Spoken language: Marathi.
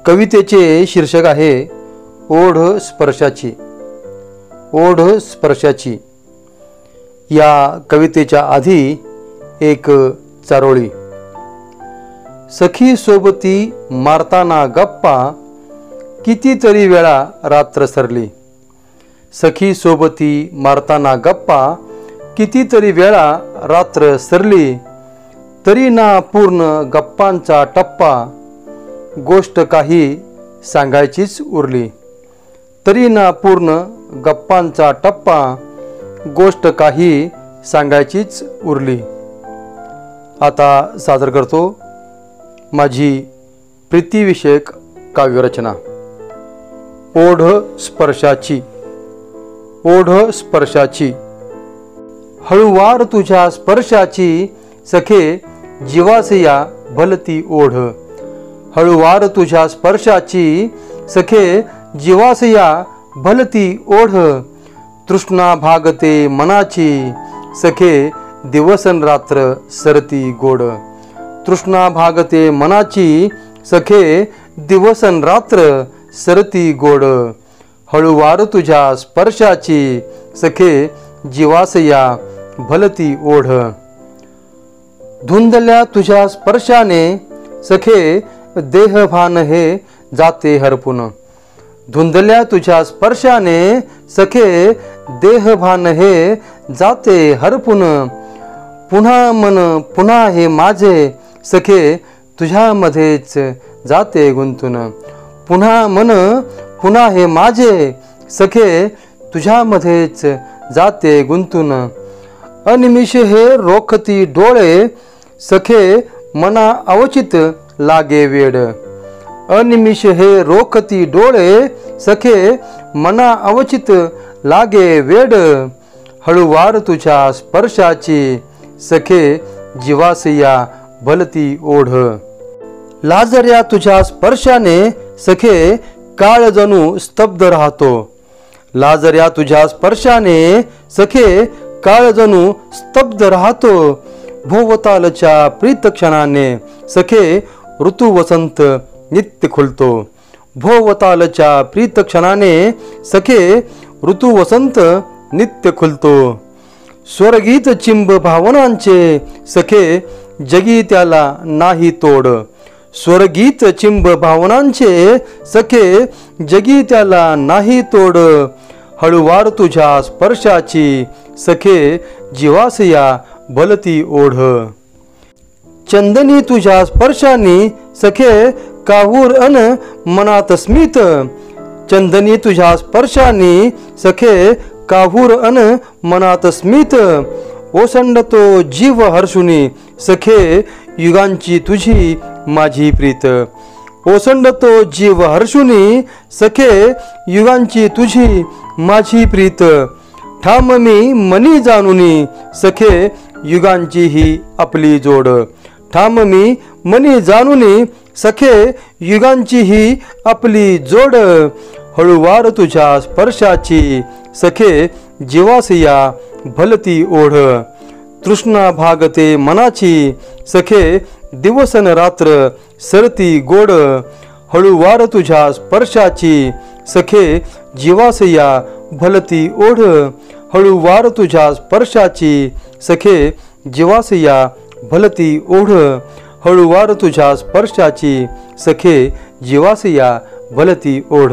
कवितेचे शीर्षक आहे ओढ स्पर्शाची। ओढ स्पर्शाची या कवितेच्या आधी एक चारोळी। सखी सोबती मारताना गप्पा कितीतरी वेळा रात्र सरली। सखी सोबती मारताना गप्पा कितीतरी वेळा रात्र सरली। तरी ना पूर्ण गप्पांचा टप्पा गोष्ट काही सांगायचीच उरली। तरी ना पूर्ण गप्पांचा टप्पा गोष्ट काही सांगायचीच उरली। आता सादर करतो माझी प्रीतिविषयक काव्यरचना। ओढ स्पर्शाची। ओढ स्पर्शाची हळूवार तुझ्या स्पर्शाची सखे जीवासया भलती ओढ। हळूवार तुझ्या स्पर्शाची सखे जीवासया भलती ओढ। तृष्णा भागते मनाची सखे दिवसन रात्र सरती गोड। तृष्णा भागते मनाची सखे दिवसन रात्र सरती गोड। हळूवार तुझ्या स्पर्शाची सखे जीवासया भलती ओढ। धुंदल्या तुझ्या स्पर्शाने सखे देहभान हे जाते हरपून। धुंदल्या तुझ्या स्पर्शाने सखे देहभान हे जाते हरपून। पुन्हा मन पुन्हा हे माझे सखे तुझ्यामध्येच जाते गुंतून। पुन्हा मन पुन्हा हे माझे सखे तुझ्यामध्येच जाते गुंतून। अनिमिष हे रोखती डोळे सखे मना अवचित लागे वेड। अनिमिष हे रोखती डोळे सखे मना अवचित लागे वेड। हळूवार तुझ्या स्पर्शाची सखे जीवासया भलती ओढ। लाजऱ्या तुझ्या स्पर्शाने सखे काळ जणू स्तब्ध राहतो। लाजऱ्या तुझ्या स्पर्शाने सखे काळ जणू स्तब्ध राहतो। भोवतालच्या प्रीत क्षणाने सखे ऋतू वसंत नित्य खुलतो। भोवतालच्या प्रीत क्षणाने सखे ऋतू वसंत नित्य खुलतो। स्वर्गीत चिंब भावनांचे सखे जगी त्याला नाही तोड। स्वर्गीत चिंब भावनांचे सखे जगी त्याला नाही तोड। हळूवार तुझ्या स्पर्शाची सखे जीवासया भलती ओढ। चंदनी तुझ्या स्पर्शाने सखे काहूर अन मनात स्मित। चंदनी तुझ्या स्पर्शाने सखे काहूर अन मनात स्मित। ओसंडतो जीव हर्षुनी सखे युगांची तुझी माझी प्रीत। ओसंडतो जीव हर्षुनी सखे युगांची तुझी माझी प्रीत। ठाम मी मनी जाणुनी सखे युगांची ही आपली जोड। ठाम मी मनी जाणुनी सखे युगांची ही आपली जोड। हळूवार तुझ्या स्पर्शाची सखे जीवासया भलती ओढ। तृष्णा भागते मनाची सखे दिवसन रात्र सरती गोड। हळूवार तुझ्या स्पर्शाची सखे जीवासया भलती ओढ। हळूवार तुझ्या स्पर्शाची सखे जीवासया भलती ओढ। हळूवार तुझ्या स्पर्शाची सखे जीवासया भलती ओढ।